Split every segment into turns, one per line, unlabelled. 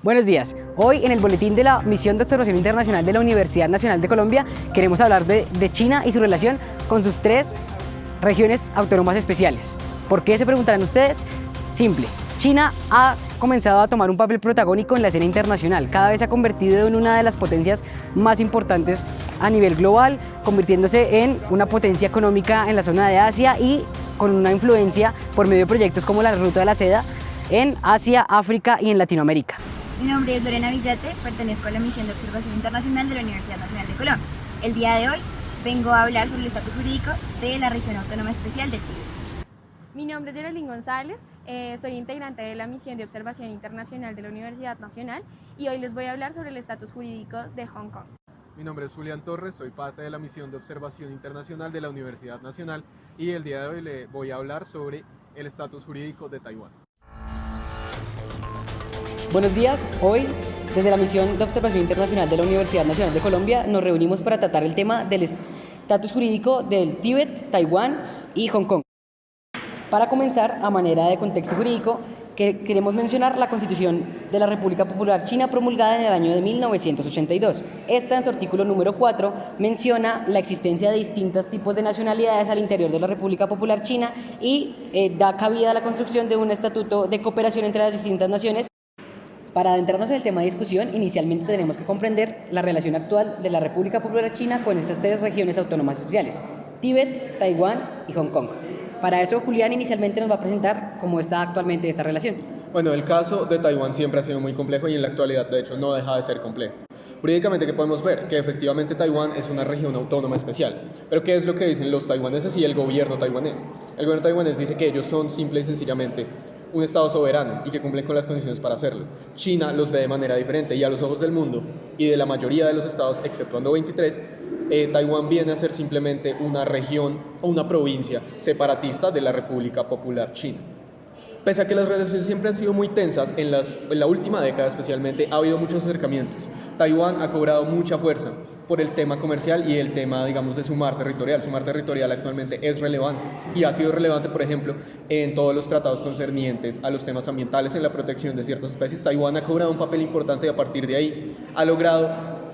Buenos días. Hoy en el boletín de la Misión de Observación Internacional de la Universidad Nacional de Colombia queremos hablar de China y su relación con sus tres regiones autónomas especiales. ¿Por qué se preguntarán ustedes? Simple. China ha comenzado a tomar un papel protagónico en la escena internacional. Cada vez se ha convertido en una de las potencias más importantes a nivel global, convirtiéndose en una potencia económica en la zona de Asia y con una influencia por medio de proyectos como la Ruta de la Seda en Asia, África y en Latinoamérica.
Mi nombre es Lorena Villate, pertenezco a la Misión de Observación Internacional de la Universidad Nacional de Colombia. El día de hoy vengo a hablar sobre el estatus jurídico de la región autónoma especial del Tíbet.
Mi nombre es Geraldine González, soy integrante de la Misión de Observación Internacional de la Universidad Nacional y hoy les voy a hablar sobre el estatus jurídico de Hong Kong.
Mi nombre es Julián Torres, soy parte de la Misión de Observación Internacional de la Universidad Nacional y el día de hoy le voy a hablar sobre el estatus jurídico de Taiwán.
Buenos días. Hoy, desde la Misión de Observación Internacional de la Universidad Nacional de Colombia, nos reunimos para tratar el tema del estatus jurídico del Tíbet, Taiwán y Hong Kong. Para comenzar, a manera de contexto jurídico, queremos mencionar la Constitución de la República Popular China promulgada en el año de 1982. Esta, en su artículo número 4, menciona la existencia de distintos tipos de nacionalidades al interior de la República Popular China y da cabida a la construcción de un estatuto de cooperación entre las distintas naciones. Para adentrarnos en el tema de discusión, inicialmente tenemos que comprender la relación actual de la República Popular China con estas tres regiones autónomas especiales, Tíbet, Taiwán y Hong Kong. Para eso, Julián inicialmente nos va a presentar cómo está actualmente esta relación.
Bueno, el caso de Taiwán siempre ha sido muy complejo y en la actualidad, de hecho, no deja de ser complejo. Jurídicamente, ¿qué podemos ver? Que efectivamente Taiwán es una región autónoma especial. Pero ¿qué es lo que dicen los taiwaneses y el gobierno taiwanés? El gobierno taiwanés dice que ellos son simple y sencillamente un estado soberano y que cumplen con las condiciones para hacerlo. China los ve de manera diferente y a los ojos del mundo y de la mayoría de los estados, exceptuando 23, Taiwán viene a ser simplemente una región o una provincia separatista de la República Popular China. Pese a que las relaciones siempre han sido muy tensas, en la última década especialmente ha habido muchos acercamientos. Taiwán ha cobrado mucha fuerza por el tema comercial y el tema, digamos, de su mar territorial. Su mar territorial actualmente es relevante y ha sido relevante, por ejemplo, en todos los tratados concernientes a los temas ambientales, en la protección de ciertas especies. Taiwán ha cobrado un papel importante y a partir de ahí ha logrado,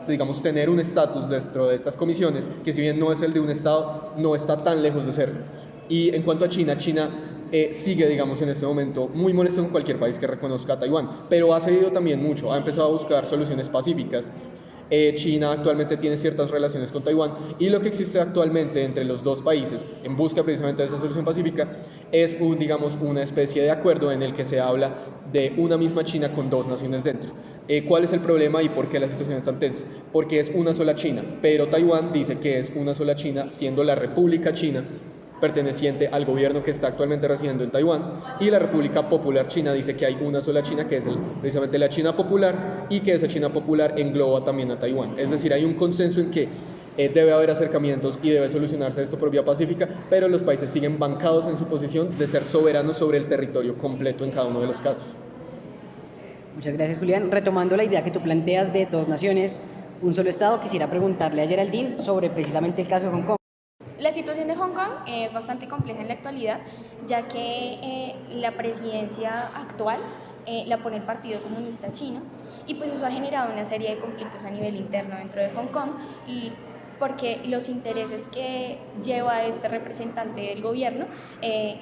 digamos, tener un estatus dentro de estas comisiones que, si bien no es el de un estado, no está tan lejos de serlo. Y en cuanto a China, sigue, digamos, en este momento muy molesto con cualquier país que reconozca a Taiwán, pero ha cedido también mucho, ha empezado a buscar soluciones pacíficas. China actualmente tiene ciertas relaciones con Taiwán y lo que existe actualmente entre los dos países en busca precisamente de esa solución pacífica es digamos, una especie de acuerdo en el que se habla de una misma China con dos naciones dentro. ¿Cuál es el problema y por qué la situación es tan tensa? Porque es una sola China, pero Taiwán dice que es una sola China siendo la República China perteneciente al gobierno que está actualmente residiendo en Taiwán, y la República Popular China dice que hay una sola China, que es precisamente la China Popular, y que esa China Popular engloba también a Taiwán. Es decir, hay un consenso en que debe haber acercamientos y debe solucionarse esto por vía pacífica, pero los países siguen bancados en su posición de ser soberanos sobre el territorio completo en cada uno de los casos.
Muchas gracias, Julián. Retomando la idea que tú planteas de dos naciones, un solo estado, quisiera preguntarle a Geraldine sobre precisamente el caso de Hong Kong.
La situación de Hong Kong es bastante compleja en la actualidad, ya que la presidencia actual la pone el Partido Comunista Chino y pues eso ha generado una serie de conflictos a nivel interno dentro de Hong Kong y porque los intereses que lleva este representante del gobierno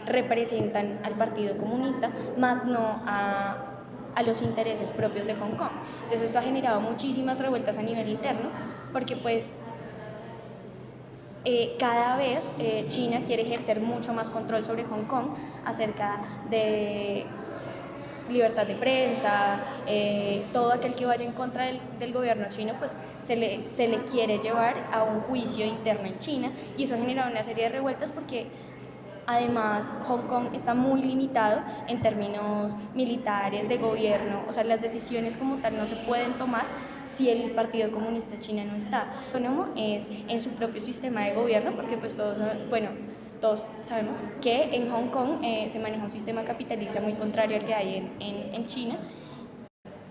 representan al Partido Comunista, más no a los intereses propios de Hong Kong. Entonces esto ha generado muchísimas revueltas a nivel interno porque pues cada vez China quiere ejercer mucho más control sobre Hong Kong acerca de libertad de prensa, todo aquel que vaya en contra del gobierno chino pues se le quiere llevar a un juicio interno en China y eso ha generado una serie de revueltas porque además Hong Kong está muy limitado en términos militares, de gobierno, o sea las decisiones como tal no se pueden tomar si el Partido Comunista China no está. Autónomo es en su propio sistema de gobierno porque pues todos sabemos que en Hong Kong se maneja un sistema capitalista muy contrario al que hay en China.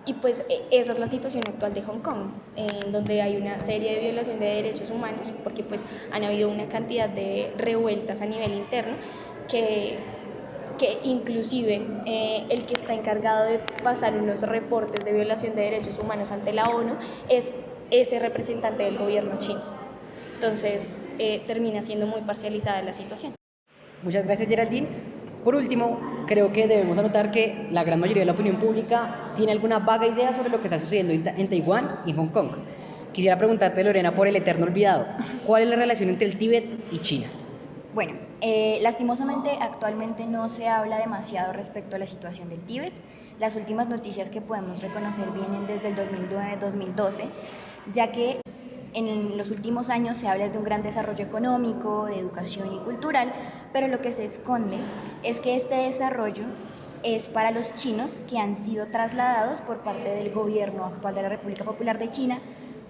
Y pues esa es la situación actual de Hong Kong, en donde hay una serie de violación de derechos humanos, porque pues han habido una cantidad de revueltas a nivel interno que que inclusive el que está encargado de pasar unos reportes de violación de derechos humanos ante la ONU es ese representante del gobierno chino. Entonces termina siendo muy parcializada la situación.
Muchas gracias, Geraldine. Por último, creo que debemos anotar que la gran mayoría de la opinión pública tiene alguna vaga idea sobre lo que está sucediendo en Taiwán y Hong Kong. Quisiera preguntarte, Lorena, por el eterno olvidado, ¿cuál es la relación entre el Tíbet y China?
Bueno, lastimosamente actualmente no se habla demasiado respecto a la situación del Tíbet. Las últimas noticias que podemos reconocer vienen desde el 2009-2012, ya que en los últimos años se habla de un gran desarrollo económico, de educación y cultural, pero lo que se esconde es que este desarrollo es para los chinos que han sido trasladados por parte del gobierno actual de la República Popular de China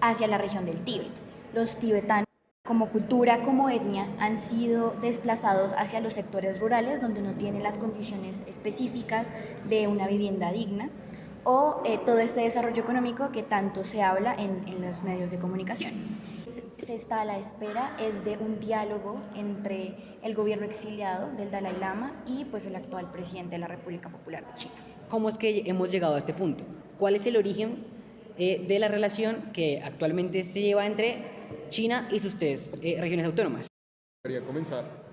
hacia la región del Tíbet. Los tibetanos, como cultura, como etnia, han sido desplazados hacia los sectores rurales donde no tienen las condiciones específicas de una vivienda digna o todo este desarrollo económico que tanto se habla en los medios de comunicación. Se está a la espera es de un diálogo entre el gobierno exiliado del Dalai Lama y pues el actual presidente de la República Popular de China.
¿Cómo es que hemos llegado a este punto? ¿Cuál es el origen de la relación que actualmente se lleva entre China y sus tres regiones autónomas?
Quería comenzar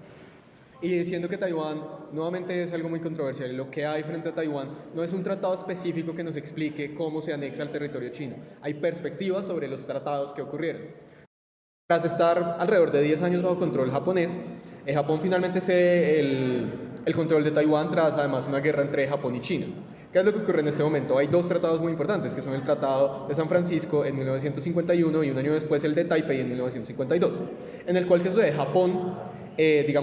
y diciendo que Taiwán nuevamente es algo muy controversial. Lo que hay frente a Taiwán no es un tratado específico que nos explique cómo se anexa al territorio chino. Hay perspectivas sobre los tratados que ocurrieron. Tras estar alrededor de 10 años bajo control japonés, Japón finalmente cede el control de Taiwán tras además una guerra entre Japón y China. ¿Qué es lo que ocurre en este momento? Hay dos tratados muy importantes, que son el Tratado de San Francisco en 1951 y un año después el de Taipei en 1952, en el cual que Japón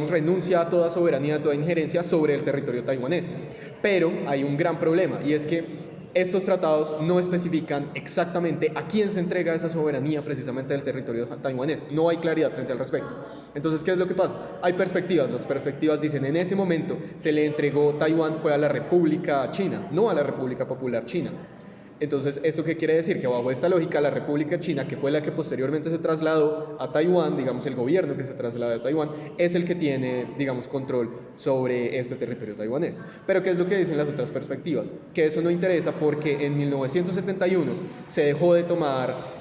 renuncia a toda soberanía, a toda injerencia sobre el territorio taiwanés. Pero hay un gran problema, y es que estos tratados no especifican exactamente a quién se entrega esa soberanía precisamente del territorio taiwanés. No hay claridad frente al respecto. Entonces, ¿qué es lo que pasa? Hay perspectivas. Las perspectivas dicen, en ese momento se le entregó Taiwán fue a la República China, no a la República Popular China. Entonces, ¿esto qué quiere decir? Que bajo esta lógica, la República China, que fue la que posteriormente se trasladó a Taiwán, digamos, el gobierno que se trasladó a Taiwán, es el que tiene, digamos, control sobre este territorio taiwanés. Pero, ¿qué es lo que dicen las otras perspectivas? Que eso no interesa porque en 1971 se dejó de tomar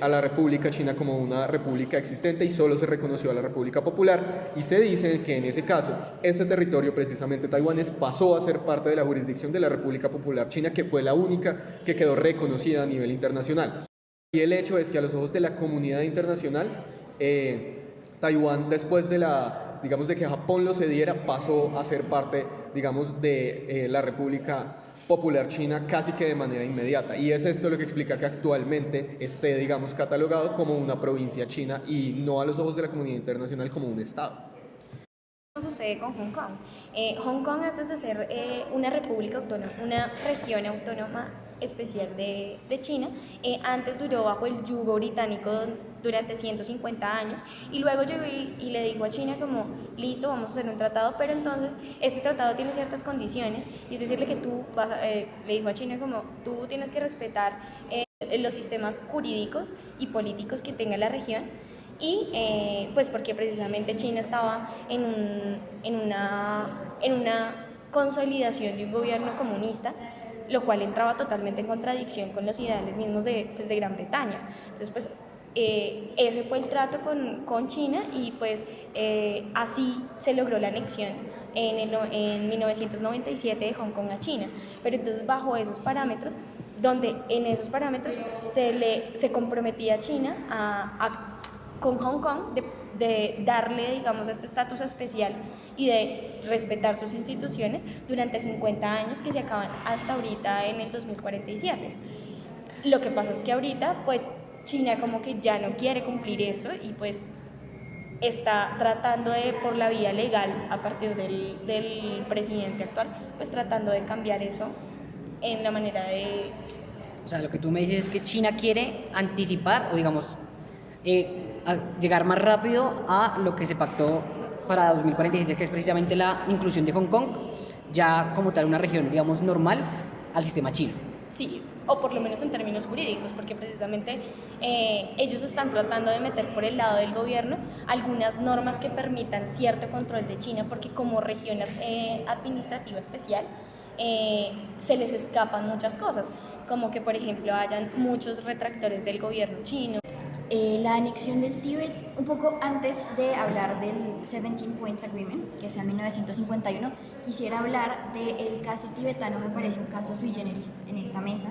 a la República China como una república existente y solo se reconoció a la República Popular, y se dice que en ese caso este territorio, precisamente taiwanés, pasó a ser parte de la jurisdicción de la República Popular China, que fue la única que quedó reconocida a nivel internacional. Y el hecho es que a los ojos de la comunidad internacional, Taiwán, después de de que Japón lo cediera, pasó a ser parte, digamos, de la República Popular China casi que de manera inmediata, y es esto lo que explica que actualmente esté, digamos, catalogado como una provincia china y no a los ojos de la comunidad internacional como un estado.
¿Qué sucede con Hong Kong? Hong Kong, antes de ser una república autónoma, una región autónoma especial de China, antes duró bajo el yugo británico durante 150 años, y luego llegó y le dijo a China como, listo, vamos a hacer un tratado, pero entonces este tratado tiene ciertas condiciones, y es decirle que le dijo a China como, tú tienes que respetar los sistemas jurídicos y políticos que tenga la región, y pues porque precisamente China estaba en una consolidación de un gobierno comunista, lo cual entraba totalmente en contradicción con los ideales mismos de Gran Bretaña. Entonces, pues, ese fue el trato con China, y pues así se logró la anexión en 1997 de Hong Kong a China. Pero entonces, bajo esos parámetros, donde en esos parámetros se comprometía a China con Hong Kong de darle, digamos, este estatus especial y de respetar sus instituciones durante 50 años que se acaban hasta ahorita en el 2047. Lo que pasa es que ahorita, pues, China como que ya no quiere cumplir esto y pues está tratando de, por la vía legal, a partir del presidente actual, pues tratando de cambiar eso en la manera de...
O sea, lo que tú me dices es que China quiere anticipar o, digamos, llegar más rápido a lo que se pactó para 2047, que es precisamente la inclusión de Hong Kong ya como tal una región, digamos, normal al sistema chino.
Sí, o por lo menos en términos jurídicos, porque precisamente ellos están tratando de meter por el lado del gobierno algunas normas que permitan cierto control de China, porque como región administrativa especial se les escapan muchas cosas, como que por ejemplo hayan muchos retractores del gobierno chino.
La anexión del Tíbet, un poco antes de hablar del 17 Points Agreement, que es en 1951, quisiera hablar del caso tibetano. Me parece un caso sui generis en esta mesa,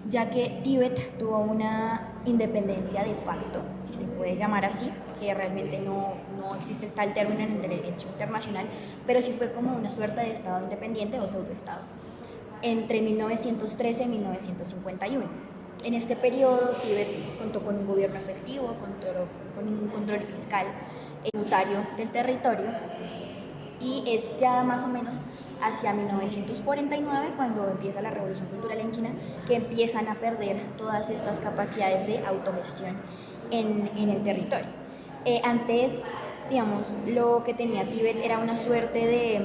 ya que Tíbet tuvo una independencia de facto, si se puede llamar así, que realmente no existe tal término en el derecho internacional, pero sí fue como una suerte de estado independiente o pseudoestado, entre 1913 y 1951. En este periodo, Tíbet contó con un gobierno efectivo, con un control fiscal tributario del territorio, y es ya más o menos hacia 1949, cuando empieza la Revolución Cultural en China, que empiezan a perder todas estas capacidades de autogestión en el territorio. Antes, digamos, lo que tenía Tíbet era una suerte de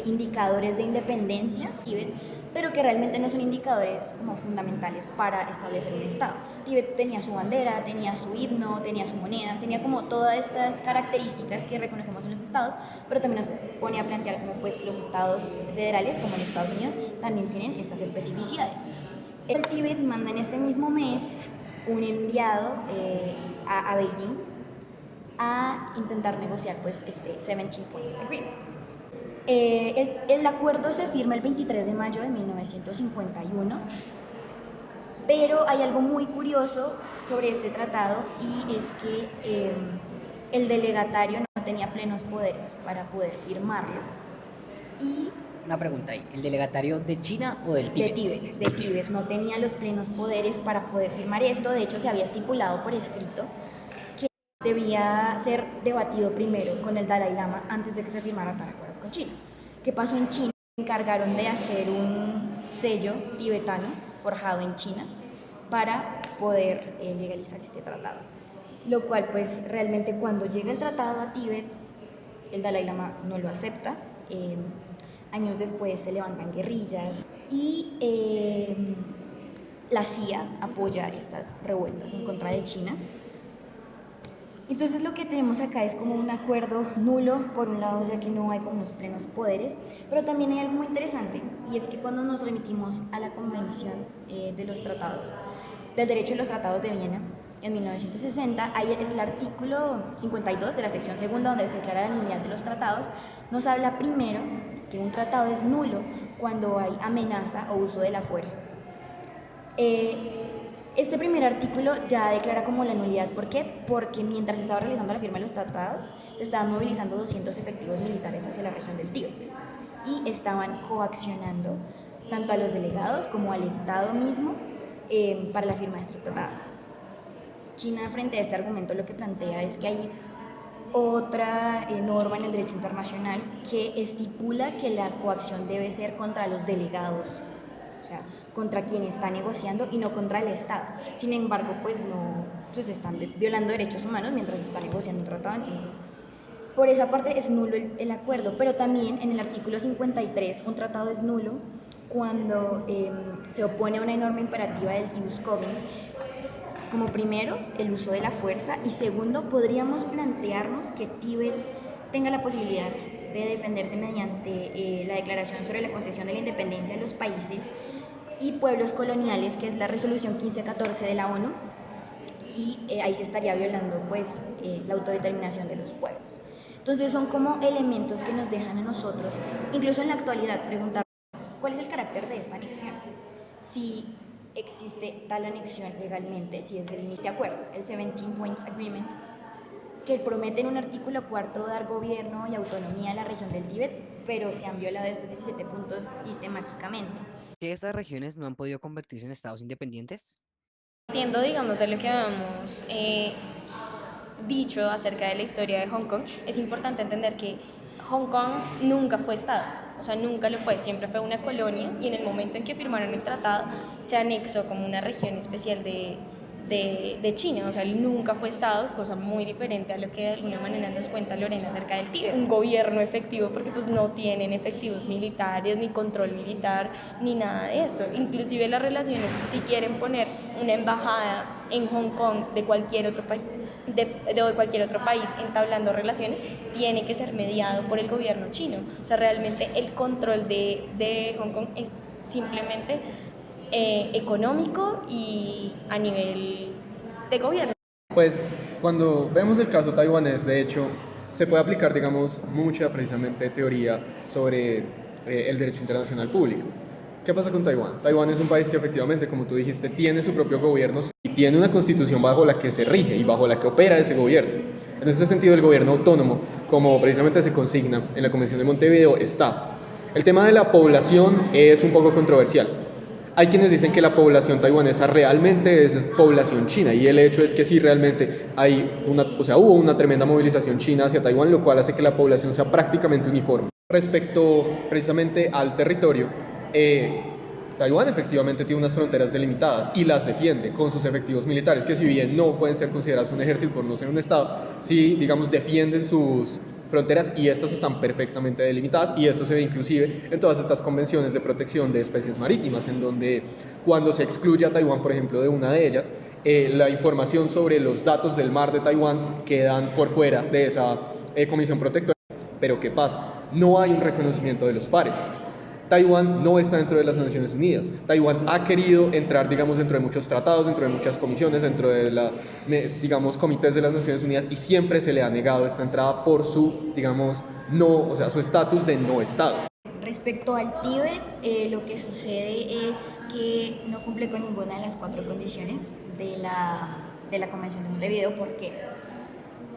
indicadores de independencia, Tíbet, pero que realmente no son indicadores como fundamentales para establecer un Estado. Tíbet tenía su bandera, tenía su himno, tenía su moneda, tenía como todas estas características que reconocemos en los estados, pero también nos pone a plantear como pues los estados federales, como en Estados Unidos, también tienen estas especificidades. El Tíbet manda en este mismo mes un enviado a Beijing a intentar negociar pues este 17 Points Agreement. El acuerdo se firma el 23 de mayo de 1951, pero hay algo muy curioso sobre este tratado, y es que el delegatario no tenía plenos poderes para poder firmarlo. Y
Una pregunta ahí, ¿el delegatario de China o del Tíbet?
de Tíbet no tenía los plenos poderes para poder firmar esto. De hecho, se había estipulado por escrito que debía ser debatido primero con el Dalai Lama antes de que se firmara tal acuerdo con China. ¿Qué pasó en China? Se encargaron de hacer un sello tibetano forjado en China para poder legalizar este tratado. Lo cual, pues, realmente cuando llega el tratado a Tíbet, el Dalai Lama no lo acepta. Años después se levantan guerrillas y la CIA apoya estas revueltas en contra de China. Entonces lo que tenemos acá es como un acuerdo nulo, por un lado, ya que no hay como unos plenos poderes, pero también hay algo muy interesante, y es que cuando nos remitimos a la Convención de los Tratados, del Derecho de los Tratados de Viena, en 1960, ahí es el artículo 52 de la sección segunda, donde se declara la nulidad de los tratados, nos habla primero que un tratado es nulo cuando hay amenaza o uso de la fuerza. Este primer artículo ya declara como la nulidad. ¿Por qué? Porque mientras se estaba realizando la firma de los tratados, se estaban movilizando 200 efectivos militares hacia la región del Tíbet y estaban coaccionando tanto a los delegados como al Estado mismo para la firma de este tratado. China, frente a este argumento, lo que plantea es que hay otra norma en el derecho internacional que estipula que la coacción debe ser contra los delegados, o sea, contra quien está negociando y no contra el Estado. Sin embargo, pues no, pues están violando derechos humanos mientras se está negociando un tratado. Entonces, por esa parte es nulo el acuerdo, pero también en el artículo 53 un tratado es nulo cuando se opone a una norma imperativa del ius cogens, como primero el uso de la fuerza, y segundo podríamos plantearnos que Tíbet tenga la posibilidad de defenderse mediante la Declaración sobre la Concesión de la Independencia de los Países y Pueblos Coloniales, que es la resolución 1514 de la ONU, y ahí se estaría violando pues la autodeterminación de los pueblos. Entonces son como elementos que nos dejan a nosotros, incluso en la actualidad, preguntar cuál es el carácter de esta anexión, si existe tal anexión legalmente, si es del inicio de acuerdo, el 17 Points Agreement, que promete en un artículo cuarto dar gobierno y autonomía a la región del Tíbet, pero se han violado esos 17 puntos sistemáticamente.
¿Que estas regiones no han podido convertirse en estados independientes?
Partiendo, digamos, de lo que habíamos dicho acerca de la historia de Hong Kong, es importante entender que Hong Kong nunca fue Estado, o sea, nunca lo fue, siempre fue una colonia, y en el momento en que firmaron el tratado se anexó como una región especial de de China, o sea, él nunca fue Estado, cosa muy diferente a lo que de alguna manera nos cuenta Lorena acerca del Tíbet. Un gobierno efectivo porque pues no tienen efectivos militares, ni control militar, ni nada de esto. Inclusive las relaciones, si quieren poner una embajada en Hong Kong de cualquier otro país, de cualquier otro país entablando relaciones, tiene que ser mediado por el gobierno chino. O sea, realmente el control de Hong Kong es simplemente económico y a nivel de gobierno.
Pues cuando vemos el caso taiwanés, de hecho, se puede aplicar, digamos, mucha precisamente teoría sobre el derecho internacional público. ¿Qué pasa con Taiwán? Taiwán es un país que efectivamente, como tú dijiste, tiene su propio gobierno y tiene una constitución bajo la que se rige y bajo la que opera ese gobierno. En ese sentido, el gobierno autónomo, como precisamente se consigna en la Convención de Montevideo, está. El tema de la población es un poco controversial. Hay quienes dicen que la población taiwanesa realmente es población china, y el hecho es que sí, realmente hubo una tremenda movilización china hacia Taiwán, lo cual hace que la población sea prácticamente uniforme. Respecto precisamente al territorio, Taiwán efectivamente tiene unas fronteras delimitadas y las defiende con sus efectivos militares, que si bien no pueden ser considerados un ejército por no ser un estado, sí, digamos, defienden sus fronteras y estas están perfectamente delimitadas, y esto se ve inclusive en todas estas convenciones de protección de especies marítimas, en donde cuando se excluye a Taiwán, por ejemplo, de una de ellas, la información sobre los datos del mar de Taiwán quedan por fuera de esa comisión protectora. Pero ¿qué pasa? No hay un reconocimiento de los pares. Taiwán no está dentro de las Naciones Unidas. Taiwán ha querido entrar, digamos, dentro de muchos tratados, dentro de muchas comisiones, dentro de digamos, comités de las Naciones Unidas, y siempre se le ha negado esta entrada por su, digamos, su estatus de no Estado.
Respecto al Tíbet, lo que sucede es que no cumple con ninguna de las 4 condiciones de la Convención de Montevideo. ¿Por qué?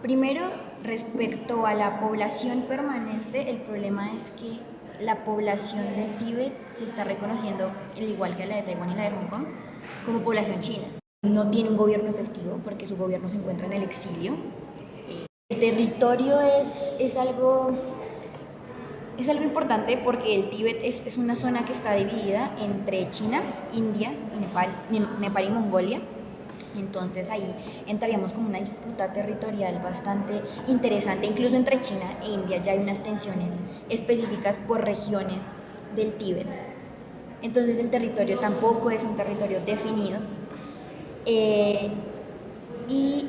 Primero, respecto a la población permanente, el problema es que la población del Tíbet se está reconociendo, al igual que la de Taiwán y la de Hong Kong, como población china. No tiene un gobierno efectivo porque su gobierno se encuentra en el exilio. El territorio es algo importante porque el Tíbet es una zona que está dividida entre China, India, Nepal y Mongolia. Entonces ahí entraríamos como una disputa territorial bastante interesante. Incluso entre China e India ya hay unas tensiones específicas por regiones del Tíbet. Entonces el territorio tampoco es un territorio definido. Y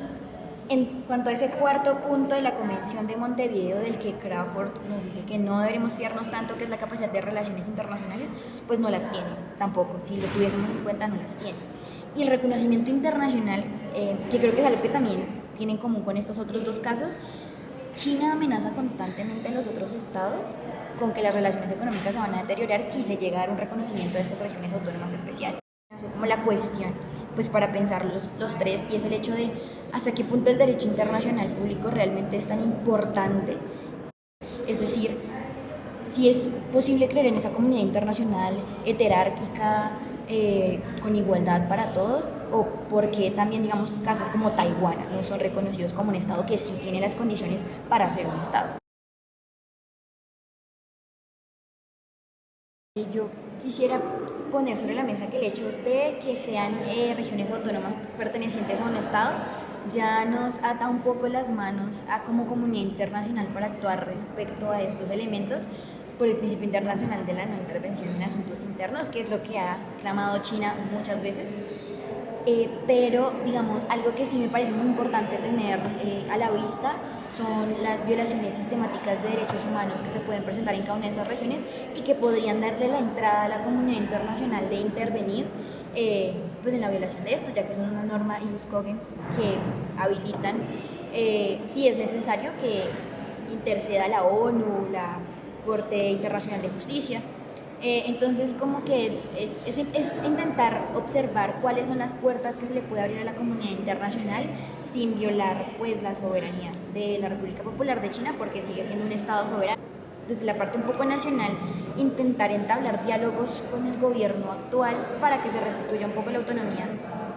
en cuanto a ese cuarto punto de la Convención de Montevideo, del que Crawford nos dice que no deberemos fiarnos tanto, que es la capacidad de relaciones internacionales, pues no las tiene tampoco. Si lo tuviésemos en cuenta, no las tiene. Y el reconocimiento internacional, que creo que es algo que también tiene en común con estos otros 2 casos, China amenaza constantemente a los otros estados con que las relaciones económicas se van a deteriorar si se llega a dar un reconocimiento de estas regiones autónomas especiales. Es como la cuestión, pues para pensar los 3, y es el hecho de hasta qué punto el derecho internacional público realmente es tan importante. Es decir, si es posible creer en esa comunidad internacional heterárquica, con igualdad para todos, o porque también, digamos, casos como Taiwán no son reconocidos como un estado que sí tiene las condiciones para ser un estado. Yo quisiera poner sobre la mesa que el hecho de que sean regiones autónomas pertenecientes a un estado ya nos ata un poco las manos a como comunidad internacional para actuar respecto a estos elementos, por el principio internacional de la no intervención en asuntos internos, que es lo que ha clamado China muchas veces. Pero, digamos, algo que sí me parece muy importante tener a la vista son las violaciones sistemáticas de derechos humanos que se pueden presentar en cada una de estas regiones y que podrían darle la entrada a la comunidad internacional de intervenir pues en la violación de esto, ya que es una norma ius cogens que habilitan, si es necesario, que interceda la ONU, la Corte Internacional de Justicia. Entonces, como que es intentar observar cuáles son las puertas que se le puede abrir a la comunidad internacional sin violar, pues, la soberanía de la República Popular de China, porque sigue siendo un estado soberano. Desde la parte un poco nacional, intentar entablar diálogos con el gobierno actual para que se restituya un poco la autonomía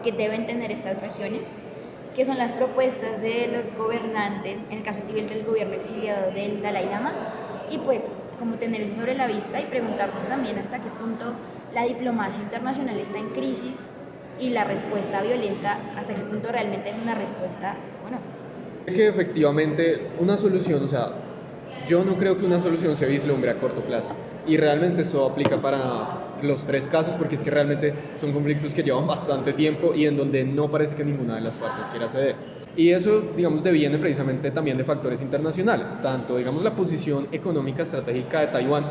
que deben tener estas regiones, que son las propuestas de los gobernantes, en el caso de Tíbet, del gobierno exiliado del Dalai Lama, y pues como tener eso sobre la vista y preguntarnos también hasta qué punto la diplomacia internacional está en crisis y la respuesta violenta, hasta qué punto realmente es una respuesta o no.
Que efectivamente una solución, o sea, yo no creo que una solución se vislumbre a corto plazo. Y realmente esto aplica para los tres casos porque es que realmente son conflictos que llevan bastante tiempo y en donde no parece que ninguna de las partes quiera ceder. Y eso, digamos, deviene precisamente también de factores internacionales, tanto, digamos, la posición económica estratégica de Taiwán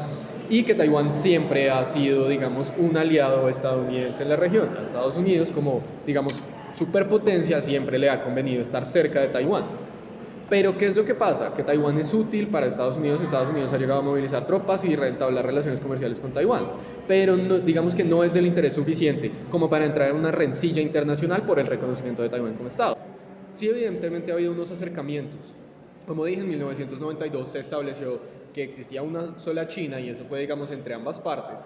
y que Taiwán siempre ha sido, digamos, un aliado estadounidense en la región. A Estados Unidos, como, digamos, superpotencia, siempre le ha convenido estar cerca de Taiwán. Pero, ¿qué es lo que pasa? Que Taiwán es útil para Estados Unidos ha llegado a movilizar tropas y reentablar relaciones comerciales con Taiwán, pero no, digamos que no es del interés suficiente como para entrar en una rencilla internacional por el reconocimiento de Taiwán como Estado. Sí, evidentemente ha habido unos acercamientos. Como dije, en 1992 se estableció que existía una sola China y eso fue, digamos, entre ambas partes.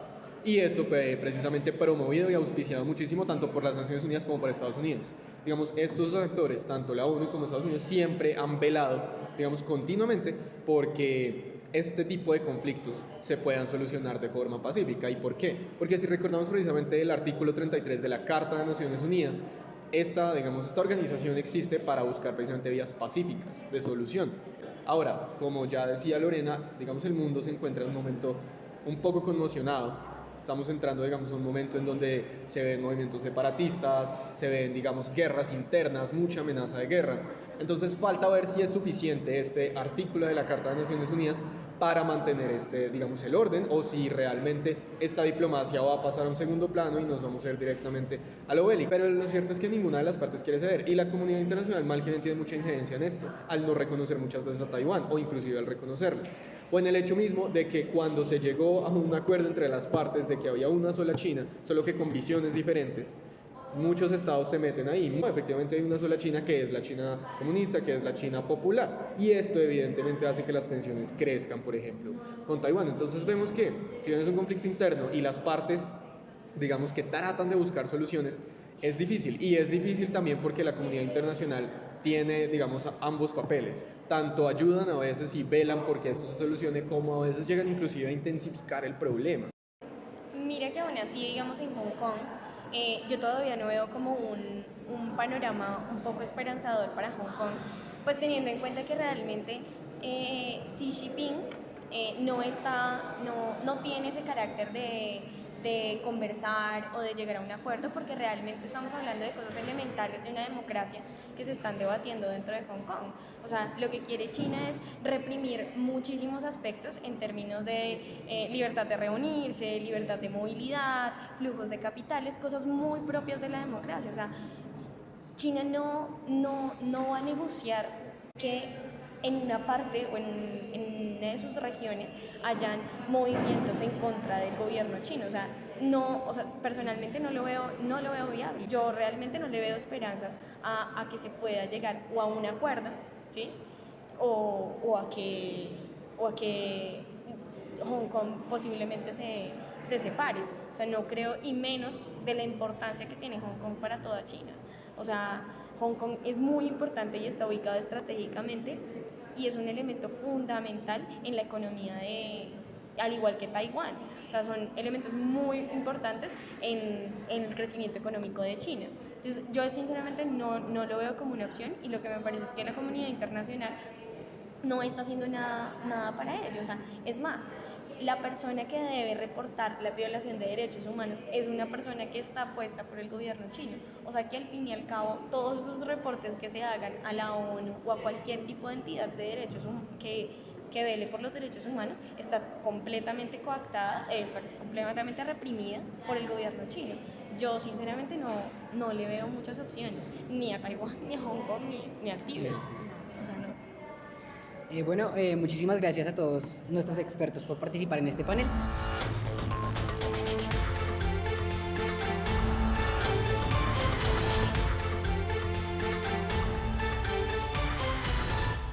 Y esto fue precisamente promovido y auspiciado muchísimo tanto por las Naciones Unidas como por Estados Unidos. Digamos, estos dos actores, tanto la ONU como Estados Unidos, siempre han velado, digamos, continuamente porque este tipo de conflictos se puedan solucionar de forma pacífica. ¿Y por qué? Porque si recordamos precisamente el artículo 33 de la Carta de Naciones Unidas, esta organización existe para buscar precisamente vías pacíficas de solución. Ahora, como ya decía Lorena, digamos, el mundo se encuentra en un momento un poco conmocionado. Estamos entrando, digamos, a un momento en donde se ven movimientos separatistas, se ven, digamos, guerras internas, mucha amenaza de guerra. Entonces falta ver si es suficiente este artículo de la Carta de Naciones Unidas para mantener digamos, el orden, o si realmente esta diplomacia va a pasar a un segundo plano y nos vamos a ir directamente a lo bélico. Pero lo cierto es que ninguna de las partes quiere ceder y la comunidad internacional mal que bien tiene mucha injerencia en esto, al no reconocer muchas veces a Taiwán o inclusive al reconocerlo. O en el hecho mismo de que cuando se llegó a un acuerdo entre las partes de que había una sola China, solo que con visiones diferentes, muchos estados se meten ahí. No, efectivamente hay una sola China, que es la China comunista, que es la China popular. Y esto evidentemente hace que las tensiones crezcan, por ejemplo, con Taiwán. Entonces vemos que si bien es un conflicto interno y las partes, digamos, que tratan de buscar soluciones, es difícil. Y es difícil también porque la comunidad internacional tiene, digamos, ambos papeles. Tanto ayudan a veces y velan porque esto se solucione, como a veces llegan inclusive a intensificar el problema.
Mira que aún así, digamos, en Hong Kong, yo todavía no veo como un panorama un poco esperanzador para Hong Kong, pues teniendo en cuenta que realmente Xi Jinping no tiene ese carácter de conversar o de llegar a un acuerdo, porque realmente estamos hablando de cosas elementales de una democracia que se están debatiendo dentro de Hong Kong. O sea, lo que quiere China es reprimir muchísimos aspectos en términos de libertad de reunirse, libertad de movilidad, flujos de capitales, cosas muy propias de la democracia. O sea, China no va a negociar que en una parte o en una de sus regiones hayan movimientos en contra del gobierno chino. O sea, personalmente no lo veo viable. Yo realmente no le veo esperanzas a que se pueda llegar o a un acuerdo, ¿sí? o a que Hong Kong posiblemente se separe. O sea, no creo, y menos de la importancia que tiene Hong Kong para toda China. O sea, Hong Kong es muy importante y está ubicado estratégicamente y es un elemento fundamental en la economía al igual que Taiwán. O sea, son elementos muy importantes en el crecimiento económico de China. Entonces, yo sinceramente no lo veo como una opción, y lo que me parece es que la comunidad internacional no está haciendo nada para ello. O sea, es más, la persona que debe reportar la violación de derechos humanos es una persona que está puesta por el gobierno chino. O sea que al fin y al cabo todos esos reportes que se hagan a la ONU o a cualquier tipo de entidad de derechos que vele por los derechos humanos está completamente coactada, está completamente reprimida por el gobierno chino. Yo sinceramente no le veo muchas opciones, ni a Taiwán, ni a Hong Kong, ni al Tíbet. O sea, no.
Muchísimas gracias a todos nuestros expertos por participar en este panel.